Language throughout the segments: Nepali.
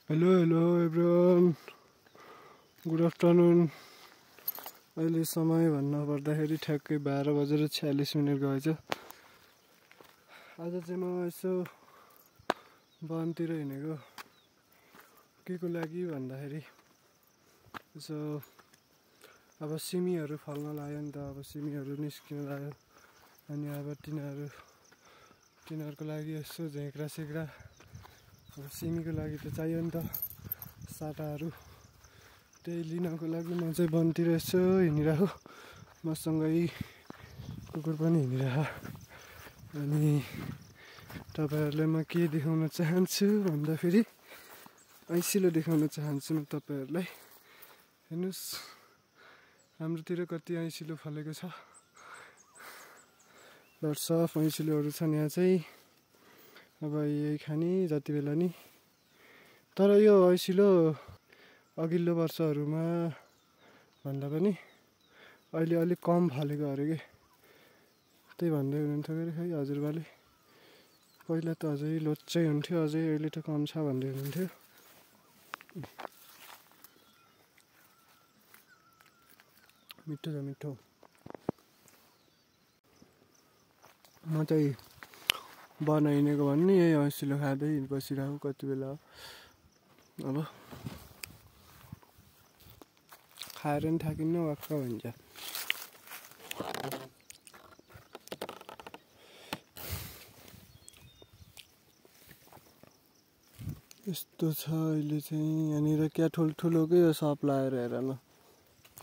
Hello everyone, good afternoon. अहिले समय भन्नुपर्दाखेरि ठ्याक्कै 12:46 गएछ। आज चाहिँ म यसो वनतिर हिँडेको के को लागि भन्दाखेरि यसो अब सिमीहरू फल्न लाग्यो नि त। अब सिमीहरू निस्किन लाग्यो अनि अब तिनीहरूको लागि यसो झेक्रा सेक्रा अब सिमीको लागि त चाहियो नि त साटाहरू। त्यही लिनको लागि म चाहिँ वनतिर यसो हिँडिरहेको, मसँगै कुकुर पनि हिँडिरहेको। अनि तपाईँहरूलाई म के देखाउन चाहन्छु भन्दाखेरि ऐसिलो देखाउन चाहन्छु म तपाईँहरूलाई। हेर्नुहोस् हाम्रोतिर कति ऐसिलो फलेको छ। लट्स अफ ऐसिलोहरू छन् यहाँ चाहिँ। अब यही खाने जति बेला नि। तर यो ऐसिलो अघिल्लो वर्षहरूमा भन्दा पनि अहिले अलिक कम फलेको अरे के, त्यही भन्दै हुनुहुन्थ्यो अरे खै हजुरबाले। पहिला त अझै लोच्चै हुन्थ्यो, अझै अहिले त कम छ भन्दै हुनुहुन्थ्यो। मिठो छ मिठो। म चाहिँ वन हिँडेको भन्ने यही ऐसिलो खाँदै बसिरहेको कति बेला हो। अब खाएर नि थाकिन्न, वाक्क भन्छ। यस्तो छ अहिले चाहिँ यहाँनिर क्या ठुल्ठुलोकै यो सप लगाएर हेर न,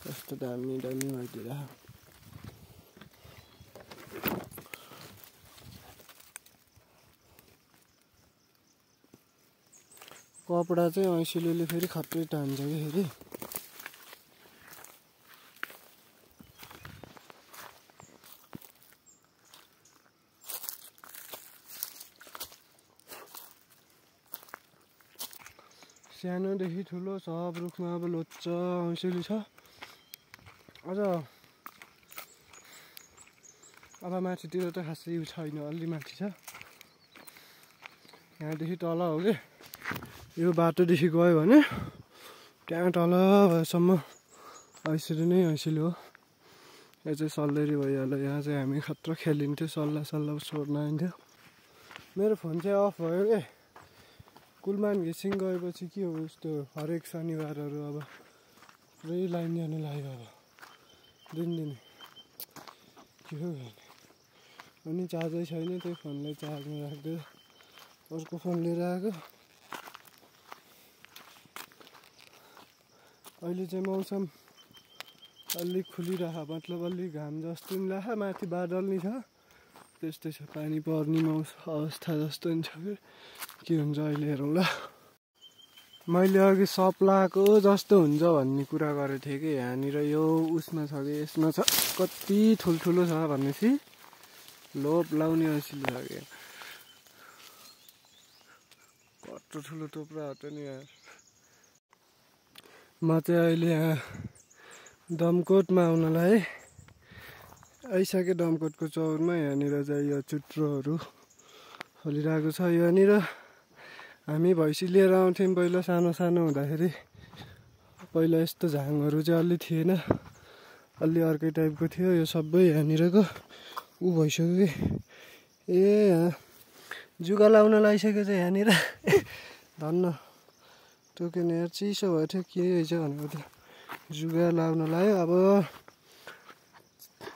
कस्तो दामी दामी भइदिएर। कपडा चाहिँ ऐसिलोले फेरि खत्रै टान्छ कि फेरि। सानोदेखि ठुलो सब रुखमा अब लोच्च ऐसिलो छ। अझ अब माथितिर त खासै छैन, अलि माथि छ। यहाँदेखि तल हो कि यो बाटोदेखि गयो भने त्यहाँ तल भएसम्म ऐसिलो नै ऐसिलो हो। यो चाहिँ सल्लेरी भइहाल्यो। यहाँ चाहिँ हामी खतरा खेलिन्थ्यो, सल्लाह छोड्न आइन्थ्यो। मेरो फोन चाहिँ अफ भयो के। कुलमान घिसिङ गएपछि के हो यस्तो हरेक शनिबारहरू अब पुरै लाइन जानु लाग्यो। अब दिनदिनै के हो भने अनि चार्जै छैन, त्यही फोनलाई चार्जमा राख्दै अर्को फोन लिएर आएको। अहिले चाहिँ मौसम अलिक खुलिरहेको, मतलब अलिक घाम जस्तो नि लाग्छ, माथि बादल नि छ। त्यस्तै छ, पानी पर्ने अवस्था जस्तो नि छ। के हुन्छ अहिले हेरौँला। मैले अघि सप लगाएको जस्तो हुन्छ भन्ने कुरा गरेको थिएँ कि। यहाँनिर यो उसमा छ कि यसमा छ, कति ठुल्ठुलो छ भनेपछि लोभ लाउने ऐसिलो छ कि। कत्रो ठुलो टोप्रा हो त नि यार। म चाहिँ अहिले यहाँ दमकोटमा आउनलाई आइसकेँ। दमकोटको चौरमा यहाँनिर चाहिँ यो चुट्रोहरू फलिरहेको छ। यहाँनिर हामी भैँसी लिएर आउँथ्यौँ पहिला सानो सानो हुँदाखेरि। पहिला यस्तो झाङहरू चाहिँ अलि थिएन, अलि अर्कै टाइपको थियो। यो सबै यहाँनिरको ऊ भइसक्यो कि। ए यहाँ जुगा लाउन लागिसकेको छ यहाँनिर। धन्न टोकेन यार, चिसो भयो थियो के रहेछ भनेको थियो। जुगा लाउन लाग्यो, अब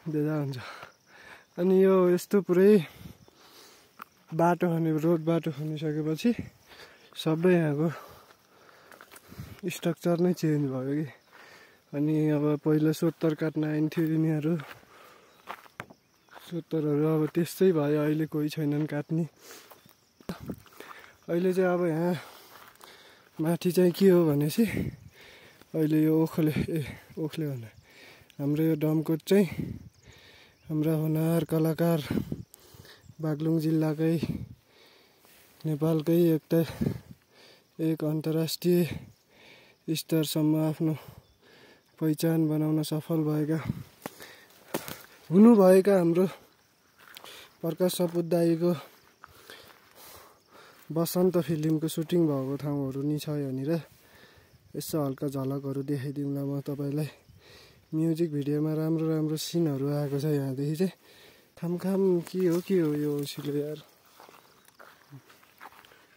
बेजा हुन्छ। अनि यो यस्तो पुरै बाटो खने, रोड बाटो खनिसकेपछि सबै यहाँको स्ट्रक्चर नै चेन्ज भयो कि। अनि अब पहिला सोत्तर काट्न आइन्थ्यो यिनीहरू, सोत्तरहरू अब त्यस्तै भयो। अहिले कोही छैनन् काट्ने। अहिले चाहिँ अब यहाँ माथि चाहिँ के हो भनेपछि अहिले यो ओखले भन्दा हाम्रो यो दमकोट चाहिँ हाम्रा होनार कलाकार बागलुङ जिल्लाकै, नेपालकै एक अन्तर्राष्ट्रिय स्तरसम्म आफ्नो पहिचान बनाउन सफल हुनुभएका हाम्रो प्रकाश सपुत दाइको बसन्त फिल्मको सुटिङ भएको ठाउँहरू नि छ यहाँनिर। यसो हल्का झलकहरू देखाइदिउँला म तपाईँलाई। म्युजिक भिडियोमा राम्रो राम्रो सिनहरू आएको छ यहाँदेखि चाहिँ। खामखाम के हो यो औसिलो यार,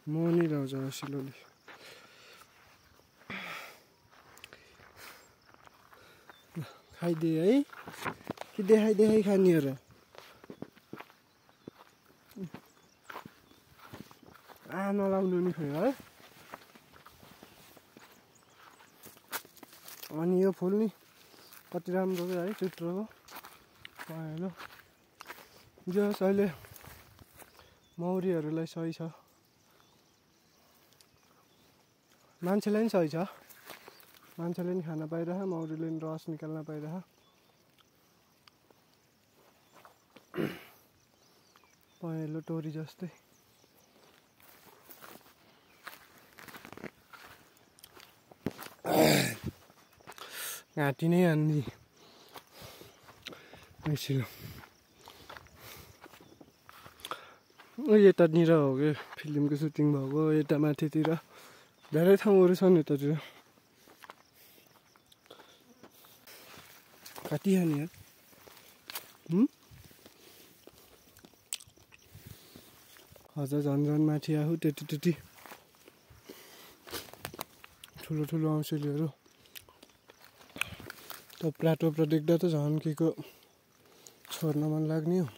मनिरहेछ औसिलोले। खाइदिए है कि देखाइ खाने हो र? नलाउनु नि खोइ है। अनि यो फुल नि कति राम्रो है, चित्रको पहेँलो। जस अहिले मौरीहरूलाई सही छ, मान्छेलाई नि सही छ। मान्छेले नि खान पाइरह, मौरीले नि रस निकाल्न पाइरह। पहेँलो टोरी जस्तै। घाँटी नै हान्दी ऐसिलो। यतानिर हो कि फिल्मको सुटिङ भएको, यता माथितिर धेरै ठाउँहरू छन् यतातिर। कति हान्यो अझ झन् माथि आफू त्यति ठुलो ठुलो औँसीहरू। टोप्रा देख्दा त झन् के को छोड्न मन लाग्ने हो।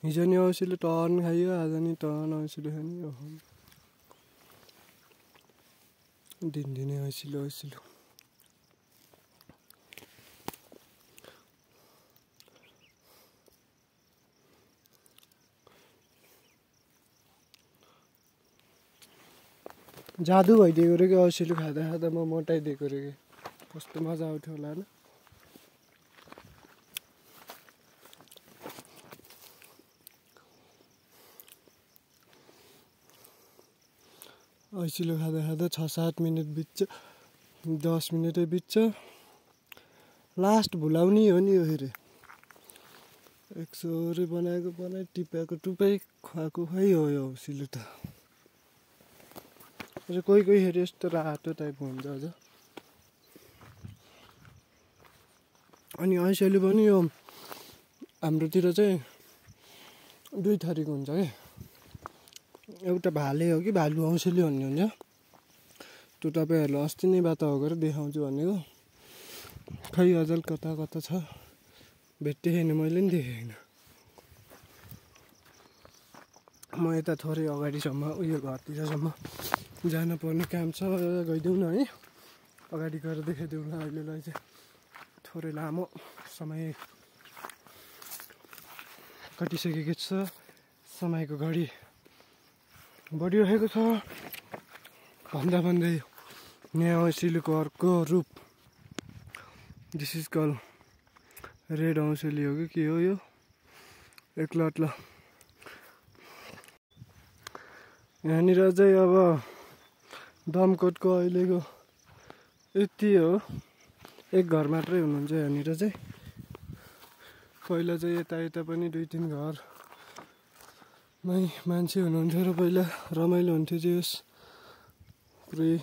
हिजो नि औँसीले टर्न खाइयो, आज नि टर्न औँसीले खाने। दिनदिनै औँसिलो। जादु भइदिएको रे कि औँसिलो खाँदा म मोटाइदिएको रे कि। कस्तो मजा आउँथ्यो होला होइन। ऐसिलो खाँदा 6-7 मिनट बित्छ, 10 मिनटै बित्छ। लास्ट भुलाउने हो नि यो फेरि। एकसोरे बनाएको टिपेको टुपाइ, खुवाएको खुवाइ हो यो औसिलो त। कोही फेरि यस्तो रातो टाइपको हुन्छ अझ। अनि ऐसिलो पनि यो हाम्रोतिर चाहिँ 2 थरीको हुन्छ के। एउटा भाले हो कि भालु औँसिलो भन्ने हुन्छ। त्यो तपाईँहरूलाई अस्ति नै बात गरेर देखाउँछु भनेको। खै अझै कता छ, भेट्दै छैन, मैले नि देखेको छैन। म यता थोरै अगाडिसम्म उयो घरतिरसम्म जान पर्ने काम छ, गइदेऊ न है। अगाडि गएर देखाइदेऊ न। अहिलेलाई चाहिँ थोरै लामो समय कटिसकेको छ। समयको घडी बढिरहेको छ। भन्दै यहाँ औँसिलोको अर्को रूप, दिस इज कल रेड औँसिलो हो कि के हो यो, एक्लट्ल। यहाँनिर चाहिँ अब दमकोटको अहिलेको यति हो। एक घर मात्रै हुनुहुन्छ यहाँनिर चाहिँ। पहिला चाहिँ यता पनि 2-3 घरमै मान्छे हुनुहुन्थ्यो र पहिला रमाइलो हुन्थ्यो जे होस्। पुरै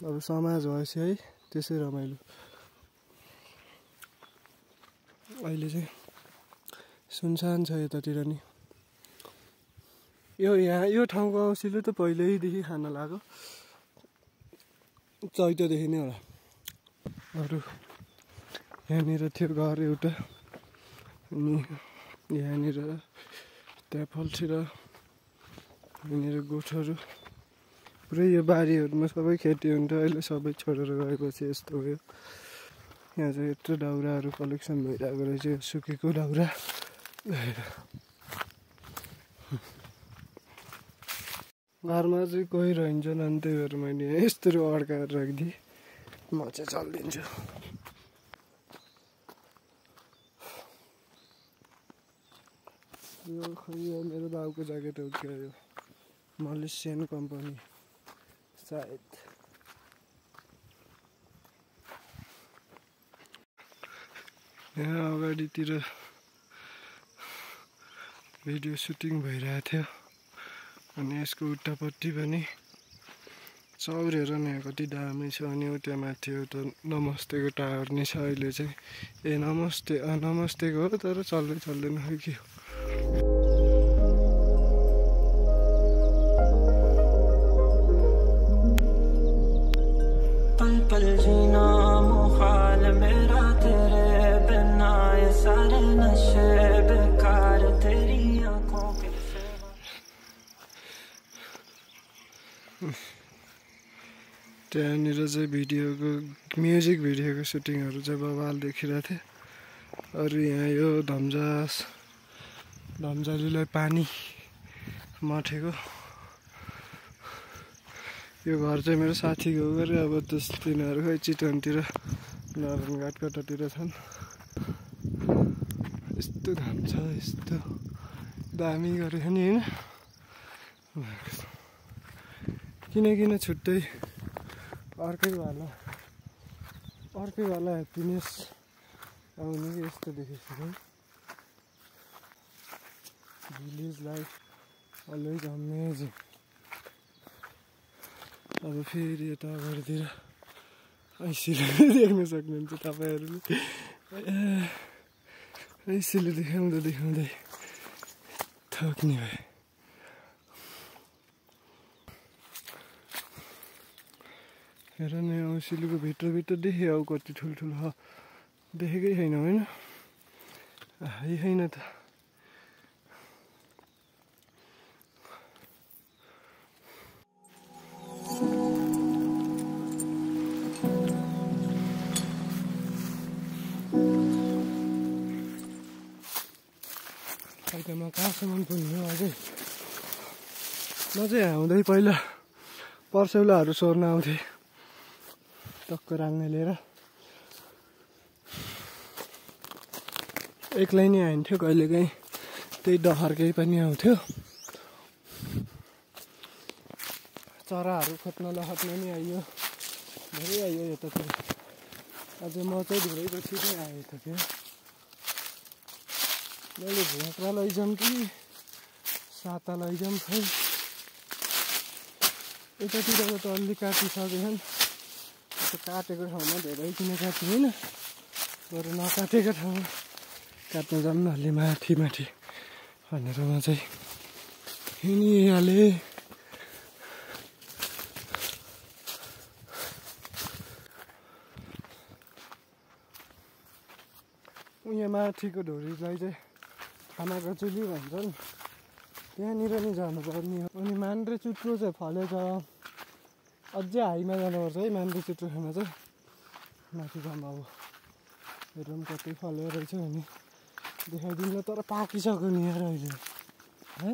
अब समाज भएपछि है त्यसै रमाइलो। अहिले चाहिँ सुनसान छ यतातिर नि। यो ठाउँको औँसिलो त पहिल्यैदेखि खान लाग्यो, चैतदेखि नै होला। अरू यहाँनिर थियो घर एउटा, अनि यहाँनिर त्यहाँ फल्छिर यहाँनिर गोठहरू। पुरै यो बारीहरूमा सबै खेती हुन्थ्यो, अहिले सबै छोडेर गएपछि यस्तो भयो। यहाँ चाहिँ यत्रो दाउराहरू कलेक्सन भइरहेको रहेछ, सुकेको दाउरा। घरमा चाहिँ कोही रहन्छन्, अनि त्यही भएर मैले यस्तरी अड्काएर राखिदिएँ। म चाहिँ चलिदिन्छु। यो खै मेरो बाउको ज्याकेट हो क्या, यो मलेसियन कम्पनी सायद। यहाँ अगाडितिर भिडियो सुटिङ भइरहेको थियो अनि यसको उल्टापट्टि पनि चौरेर नि कति दामी छ अनि त्यहाँ माथि एउटा नमस्तेको टावर नि छ अहिले चाहिँ नमस्तेको हो तर चल्दैन खै के हो पल जीना मुहाल मेरा तेरे बिना ये सारे नशे बेकार तेरी आंखों के त्यहाँनिर चाहिँ म्युजिक भिडियोको सुटिङहरू चाहिँ बवाल देखिरहेको थियो अरू यहाँ यो धम्जालीलाई पानी मठेको यो घर चाहिँ मेरो साथीको हो गरे अब तिनीहरू खै चितवनतिर नारायणघाट कतातिर छन् यस्तो घाम छ यस्तो दामी गरेको नि होइन किन छुट्टै अर्कै वाला ह्याप्पिनेस आउने कि यस्तो देखेको छु भिलेज लाइफ अलवेज अमेजिङ अब फेरि यता अगाडितिर ऐसिलो देख्न सक्नुहुन्छ तपाईँहरूले ऐसिलो देखाउँदै थक्ने भए हेर न औसिलोको भित्र देखेँ अब कति ठुल्ठुलो देखेकै छैन होइन छैन त म कहाँसम्म पुग्नु अझै म चाहिँ आउँदै पहिला पर्सेउलाहरू सोर्न आउँथेँ टक्क राङ्ने लिएर एक्लै नै आइन्थ्यो कहिलेकाहीँ त्यही डहर केही पनि आउँथ्यो चराहरू खोज्न नि आइयो धेरै आइयो यतातिर अझै म चाहिँ धेरै पछि नै आएको थियो मैले झोक्रा लैजाउँ कि साता लैजाउँ खै यतातिरको त अलि काटिसकेछन् काटेको ठाउँमा धेरै किन काट्नु होइन बरु नकाटेको ठाउँमा काट्नु जाऊँ न अलि माथि भनेर म चाहिँ हिँडिहालेँ यहाँ माथिको ढोरीलाई चाहिँ खानाको चुली भन्छन् त्यहाँनिर नि जानुपर्ने हो अनि मान्द्रे चुट्रो चाहिँ फलेछ अझै हाईमा जानुपर्छ है मान्द्रे चुट्रो खाना चाहिँ माथि जाऊँ अब हेरौँ कतै फल्यो रहेछ भने देखाइदिनु तर पाकिसक्यो नि यार अहिले है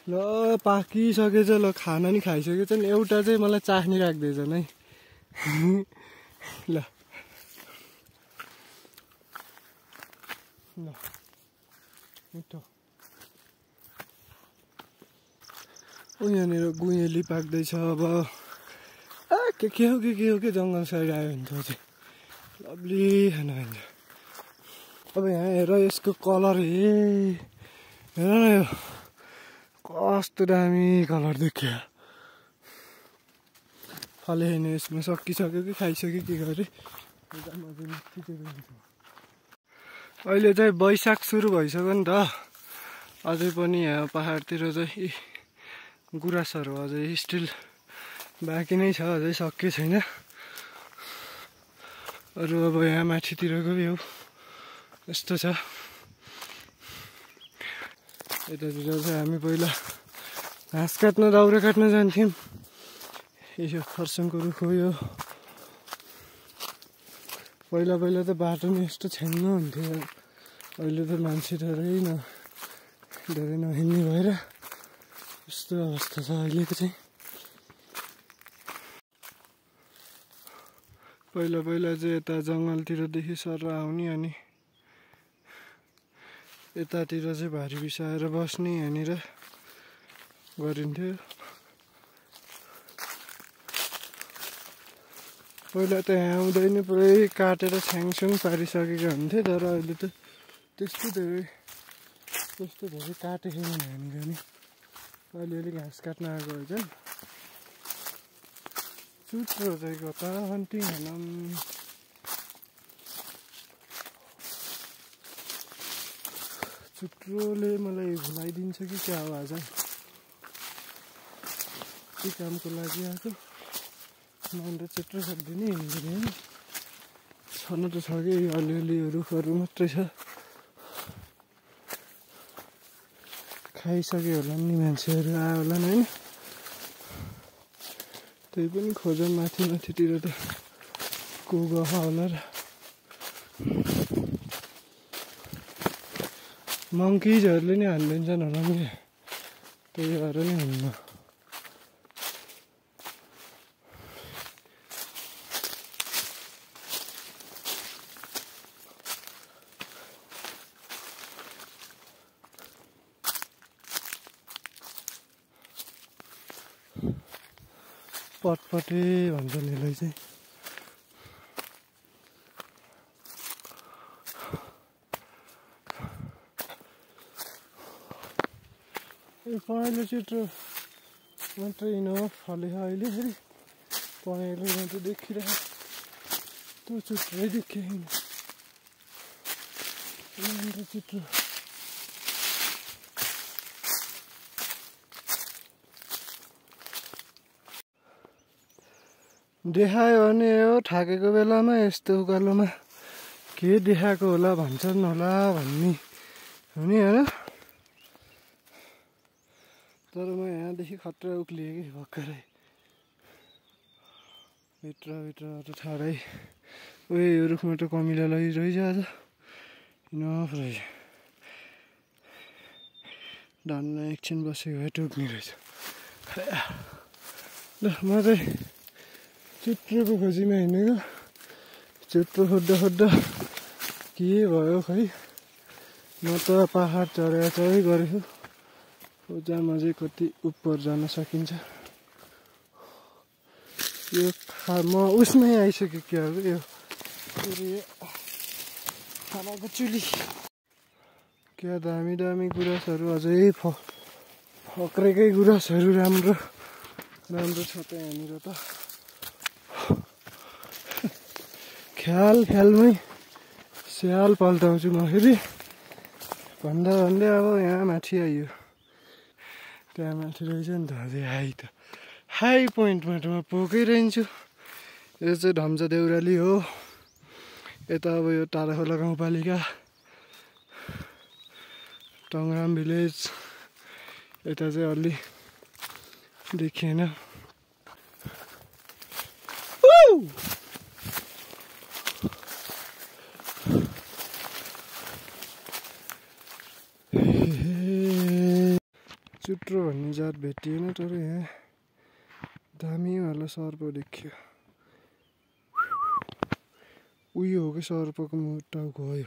ल पाकिसकेछ ल खाना नि खाइसकेछ नि एउटा चाहिँ मलाई चाख्नी राख्दैछ नै ल मिठो यहाँनिर गुँयेली पाक्दैछ अब के हो के जङ्गल साइड आयो भने चाहिँ लभली खाना खान्छ अब यहाँ हेर यसको कलर हेर न यो कस्तो दामी कलर देखियो फले होइन यसमा सकिसक्यो कि खाइसक्यो के गरे अहिले चाहिँ वैशाख सुरु भइसक्यो नि त अझै पनि यहाँ पहाडतिर चाहिँ गुराँसहरू अझै स्टिल बाँकी नै छ अझै सकिएको छैन अरू अब यहाँ माथितिरको भ्यू यस्तो छ यतातिर चाहिँ हामी पहिला घाँस काट्न दाउरा काट्न जान्थ्यौँ यो खरसाङको रुख हो यो पहिला त बाटो नि यस्तो छ्याङ्ग हुन्थ्यो अहिले त मान्छे धेरै नहिँड्ने भएर यस्तो अवस्था छ अहिलेको चाहिँ पहिला चाहिँ यता जङ्गलतिरदेखि सर आउने अनि यतातिर चाहिँ भारी बिसाएर बस्ने यहाँनिर गरिन्थ्यो पहिला त यहाँ आउँदैन पुरै काटेर छ्याङछ्याङ पारिसकेको हुन्थ्यो तर अहिले त त्यस्तो धेरै काटेको भनेको नि अलिअलि घाँस काट्न आएको हुन्छ चुट्रो चाहिँ कता हन्टिङ हेर्न चुट्रोले मलाई भुलाइदिन्छ कि क्या हो आज के कामको लागि आएको अन्त चुट्रो सक्दिने हिँड्दैन छन त छ कि अलिअलि रुखहरू मात्रै छ खाइसक्यो होला नि मान्छेहरू आयो होला नि होइन त्यही पनि खोजौँ माथितिर त को गयो होला र मङ्किजहरूले नि हालिदिन्छन् होला नि त्यही भएर नि हुन्न पटपटे भन्छन् यसलाई चाहिँ पहेँलो चित्रो मात्रै नफले अहिले फेरि पहेँलो मात्रै देखिरहेको त्यो चित्रै देखिएन चित्रो देखायो भने हो थाकेको बेलामा यस्तो उकालोमा के देखाएको होला भन्छन् होला भन्ने हुने होइन तर म यहाँदेखि खतरा उक्लिएँ कि भर्खरै भित्र ठाडै उयो यो रुखमा त कमिला लगिरहेछ इनफ रहेछ धन्न एकछिन बसेको भए टुक्ने रहेछ ल म चाहिँ चित्रोको खोजीमा हिँडेको चित्रो खोज्दा के भयो खै म त पहाड चढाइ गरेको जहाँ चाहिँ कति उपर जान सकिन्छ यो म उसमै आइसक्यो क्या हो यो खानाको चुली क्या दामी गुराँसहरू अझै फक्रेकै गुराँसहरू राम्रो छ त यहाँनिर त ख्यालमै स्याल पल्टाउँछु म फेरि भन्दै अब यहाँ माथि आइयो त्यहाँ माथि रहेछ नि त अझै हाई पोइन्टमा त म पुगै रहन्छु यो चाहिँ धम्जा देउराली हो यता अब यो टाढाखोला गाउँपालिका टङराम भिलेज यता चाहिँ अलि देखिएन चुट्रो भन्ने जात भेटिएन तर यहाँ दामीवाला सर्प देखियो उयो हो कि सर्पको मुट्टा गयो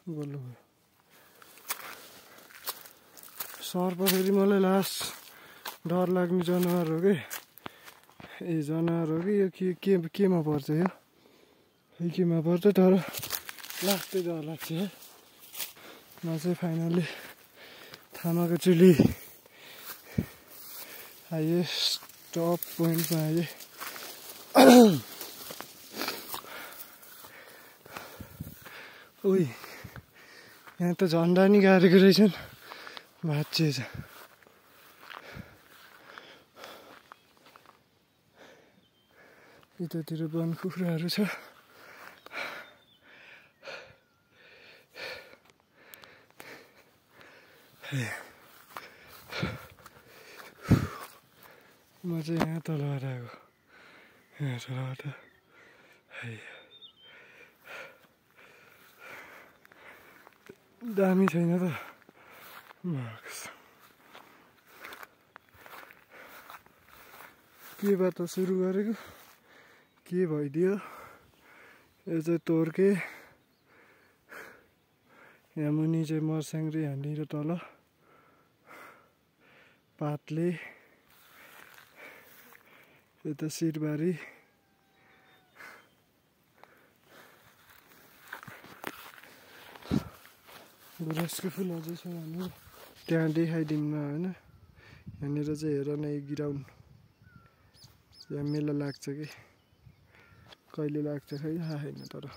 बल्ल भयो सर्प फेरि मलाई लास्ट डर लाग्ने जनावर हो कि जनावर हो कि यो केमा पर्छ यो केमा पर्छ तर लास्टै डर लाग्छ है म चाहिँ फाइनल्ली थामाको चुली हाइएस्ट टप पोइन्टमा आएँ उही यहाँ त झन्डा नि गाडेको रहेछन् भाँचिएछ यतातिर वन कुखुराहरू छ म चाहिँ यहाँ तलबाट आएको यहाँ तलबाट दामी छैन त केबाट सुरु गरेको के भइदियो यो चाहिँ तोर्के, यहाँ मुनि चाहिँ मर्स्याङ्ग्रे, यहाँनिर तल पातले, यता सिरबारी, गुराँसको फुल अझै छ यहाँनिर। त्यहाँ देखाइदिउँ होइन, यहाँनिर चाहिँ हेर न यो ग्राउन्ड, यहाँ मेला लाग्छ कि कहिले लाग्छ खै थाहा छैन। तर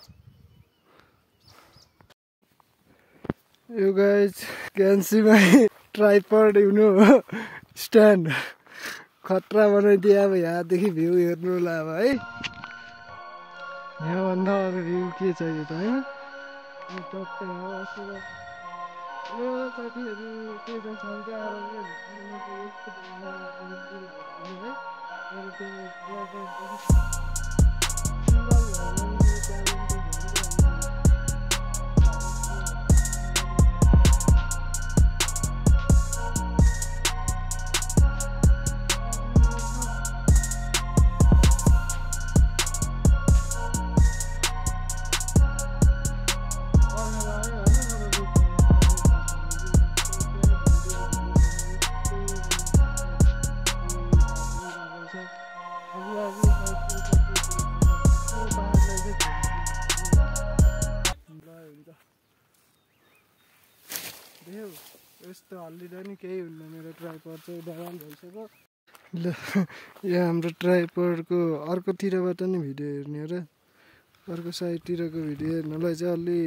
यो गाइज क्यान्सीमा ट्राइपड हुनु हो स्ट्यान्ड खतरा बनाइदिए। अब यहाँदेखि भ्यू हेर्नु होला अब है, यहाँभन्दा अरू भ्यू के चाहियो त होइन। साथीहरू यस्तो हल्लिँदा नि केही हुन्न। मेरो ट्राइपड चाहिँ बवाल भइसक्यो। ल यहाँ हाम्रो ट्राइपडको अर्कोतिरबाट नि भिडियो हेर्ने र अर्को साइडतिरको भिडियो हेर्नलाई चाहिँ अलि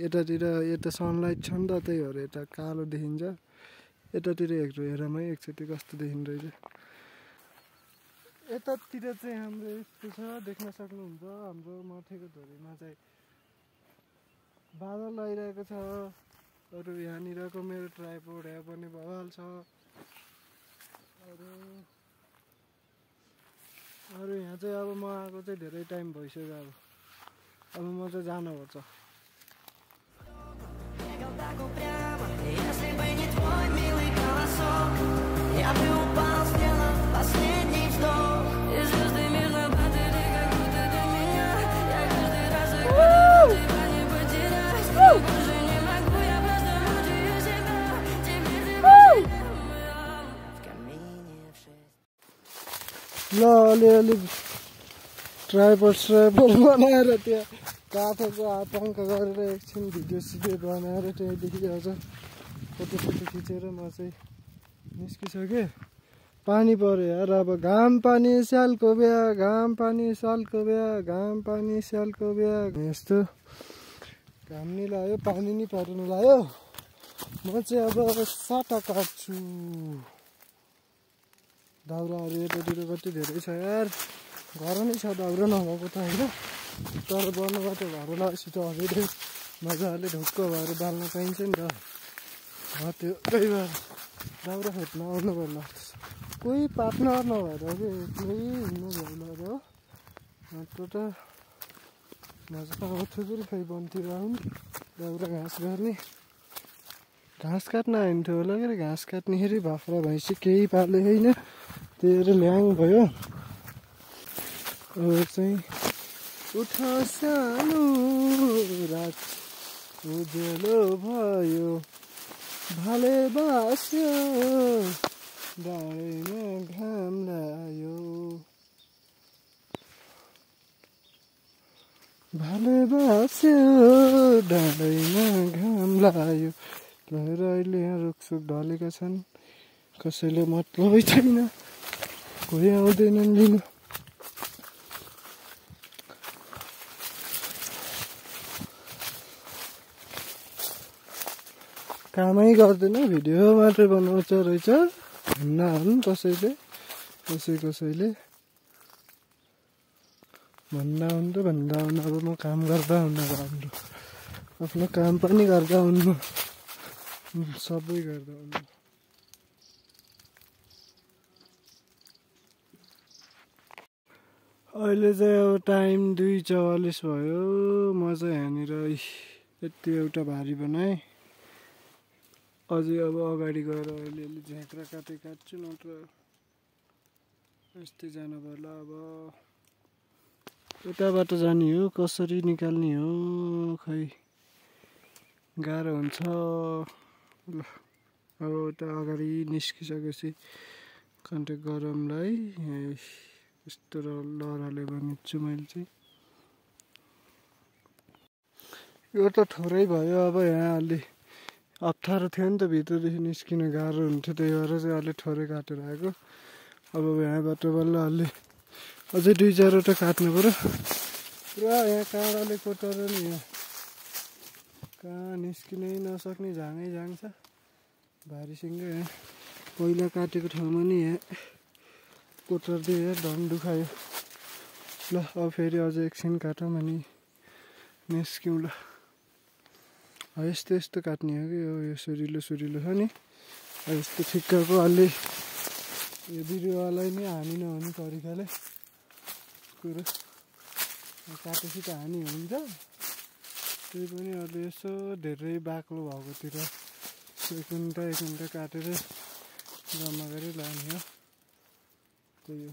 यता सनलाइट छ नि त, त्यही भएर यता कालो देखिन्छ। यतातिर हेरमै एकचोटि कस्तो देखिँदो रहेछ। यतातिर चाहिँ हाम्रो यस्तो छ, देख्न सक्नुहुन्छ हाम्रो माथिको धुरीमा चाहिँ बादल आइरहेको छ। अरू यहाँनिरको मेरो ट्राइपड यहाँ पनि बवाल छ। अरू यहाँ चाहिँ अब म आएको चाहिँ धेरै टाइम भइसक्यो। अब म चाहिँ जानुपर्छ। ल अलिअलि ट्राइपड बनाएर त्यहाँ काठको आतङ्क गरेर एकछिन भिडियो बनाएर त्यहाँदेखि अझ फोटो खिचेर म चाहिँ निस्किसकेँ। पानी पऱ्यो यार, अब घाम पानी स्यालको बिहा, घाम पानी सालको बिहा, घाम पानी स्यालको बिहा। यस्तो घाम नि लाग्यो, पानी नि पर्नु लाग्यो। म चाहिँ अब साटा काट्छु। दाउराहरू यतातिर कति धेरै छ यार, घर नै छ दाउरा नभएको त होइन। तर बनबाट घर लगाएपछि त अझै मजाले ढुक्क भएर बाल्न पाइन्छ नि त। त्यो त्यही भएर दाउरा खोज्न आउनु पर्ला। कोही पार्टनर नभएर कि एक्लै हिँड्नु भएन हो। नत्र त मजा आउँथ्यो फेरि खै बनतिर आउनु दाउरा घाँस गर्ने। घाँस काट्न आइन्थ्यो होला के, घाँस काट्नेखेरि बाख्रा भैँसी केही पाले होइन, त्यही ल्याङ भयो। अब चाहिँ उठ सानो रात उज्यालो भयो, भाले बास्यो डाँडैमा घाम लाग्यो, भाले बास्यो डाँडैमा घाम लाग्यो। र अहिले यहाँ रुखसुख ढलेका छन्, कसैले मतलबै छैन, कोही आउँदैनन् लिन। कामै गर्दैन, भिडियो मात्रै बनाउँछ रहेछ भन्दा हुन् कसैले भन्दा हुन् त भन्दा हुन्। अब म काम गर्दा हुन्न, राम्रो आफ्नो काम पनि गर्दा हुन्न, सबै गर्दा हुन्न। अहिले चाहिँ अब टाइम 2:44 भयो। म चाहिँ यहाँनिर यति एउटा भारी बनाएँ। अझै अब अगाडि गएर अलिअलि झ्याक्रा काट्छु, नत्र यस्तै जानु पर्ला। अब यताबाट जाने हो, कसरी निकाल्ने हो खै गाह्रो हुन्छ। ल अब उता अगाडि निस्किसकेपछि कन्ट्याक्ट गरौँलाई। यस्तो लहराले बनिन्छु मैले चाहिँ। यो त थोरै भयो, अब यहाँ अलि अप्ठ्यारो थियो नि त, भित्रदेखि निस्किन गाह्रो हुन्थ्यो, त्यही भएर चाहिँ अलि थोरै काटेर आएको। अब यहाँबाट बल्ल अलि अझै 2-4वटा काट्नु पर्यो। पुरा यहाँ काँडाले कोटेर नि यहाँ कहाँ निस्किनै नसक्ने झाङै झाङ छ भारीसँगै। यहाँ पहिला काटेको ठाउँमा नि यहाँ कोटरले यहाँ धन दुखायो। ल अब फेरि अझ एकछिन काटौँ अनि निस्क्यौँ। ल यस्तो काट्ने हो कि यो सुरिलो छ नि, यस्तो ठिक्कको अलि यो बिरुवालाई नै हानि नहुने तरिकाले कुरो काटेपछि त हानि हुन्छ, त्यही पनि अलि यसो धेरै बाक्लो भएकोतिर 1 घन्टा काटेर जम्मा गरी लाने हो, त्यही हो।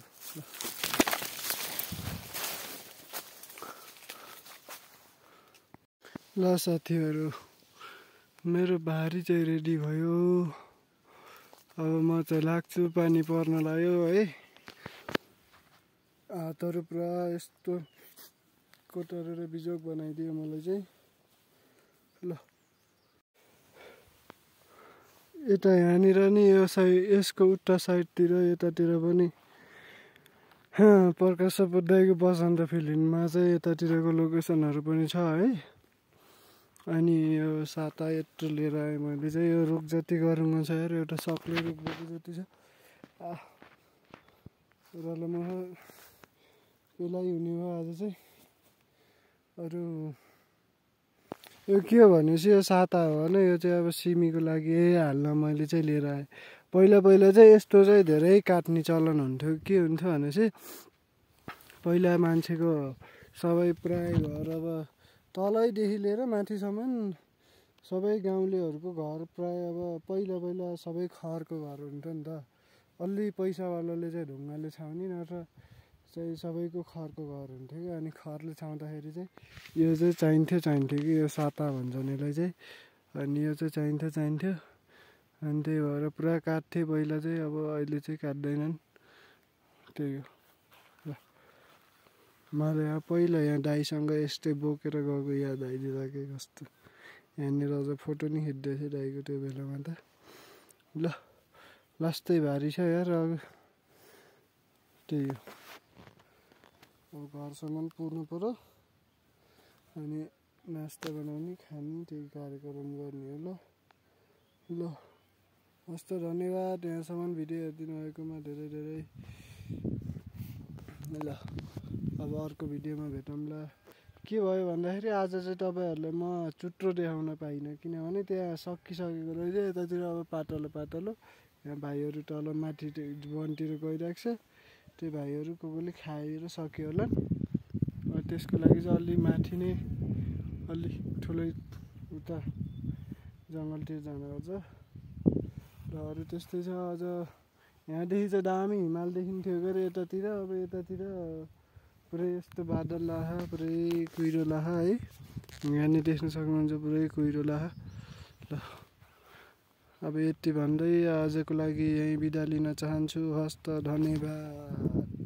ल साथीहरू, मेरो भारी चाहिँ रेडी भयो। अब म चाहिँ लाग्छु, पानी पर्न लाग्यो है। हातहरू पुरा यस्तो कोटरेर बिजोग बनाइदियो मलाई चाहिँ। ल यता यहाँनिर नि यो यसको उल्टा साइडतिर यतातिर पनि प्रकाश सपुत दाइको बसन्त फिल्डमा चाहिँ यतातिरको लोकेसनहरू पनि छ है। अनि यो साता यत्रो लिएर आएँ मैले चाहिँ। यो रुख जति गरुङ छ यार, एउटा सक्ले रुख जति छ। र म यसलाई हुने भयो आज चाहिँ। अरू यो के हो भनेपछि यो साता हो होइन, यो चाहिँ अब सिमीको लागि हाल्न मैले चाहिँ लिएर आएँ। पहिला चाहिँ यस्तो चाहिँ धेरै काट्ने चलन हुन्थ्यो। के हुन्थ्यो भनेपछि पहिला मान्छेको सबै प्राय घर अब तलैदेखि लिएर माथिसम्म सबै गाउँलेहरूको घर प्राय अब पहिला सबै खरको घर हुन्थ्यो नि त। अलि पैसावालाले चाहिँ ढुङ्गाले छाउने, नत्र चाहिँ सबैको खरको घर हुन्थ्यो कि। अनि खरले छाउँदाखेरि चाहिँ यो चाहिँ चाहिन्थ्यो कि यो साता भन्छन् यसलाई चाहिँ। अनि यो चाहिँ चाहिन्थ्यो। अनि त्यही भएर पुरा काट्थे पहिला चाहिँ, अब अहिले चाहिँ काट्दैनन्, त्यही हो। ल मलाई यहाँ पहिला यहाँ दाइसँग यस्तै बोकेर गएको याद आइदिँदाखेरि कस्तो। यहाँनिर अझ फोटो नि खिच्दै थियो दाइको त्यो बेलामा त। ल लास्टै भारी छ यार, अब त्यही हो। अब घरसम्म पुग्नु पर्यो, अनि नास्ता बनाउने खाने त्यही कार्यक्रम गर्ने हो। ल हस् त, धन्यवाद यहाँसम्म भिडियो हेरिदिनु भएकोमा धेरै। ल अब अर्को भिडियोमा भेटौँला। के भयो भन्दाखेरि आज चाहिँ तपाईँहरूलाई म चुट्रो देखाउन पाइनँ, किनभने त्यहाँ सकिसकेको रहेछ। यतातिर अब पातलो यहाँ भाइहरू तल माथि वनतिर गइरहेको छ। त्यो भाइहरू कोले खाएर सक्यो होला। त्यसको लागि चाहिँ अलि माथि नै अलि ठुलै उता जङ्गलतिर जानुपर्छ। र अरू त्यस्तै छ। अझ यहाँदेखि चाहिँ दामी हिमाल देखिन्थ्यो गरे यतातिर। अब यतातिर पुरै यस्तो बादल लाखा, पुरै कुहिरो लाखा है। यहाँनिर देख्न सक्नुहुन्छ पुरै कुहिरो लाखा। ल अब यति भन्दै आजको लागि यहीँ बिदा लिन चाहन्छु। हस्त, धन्यवाद।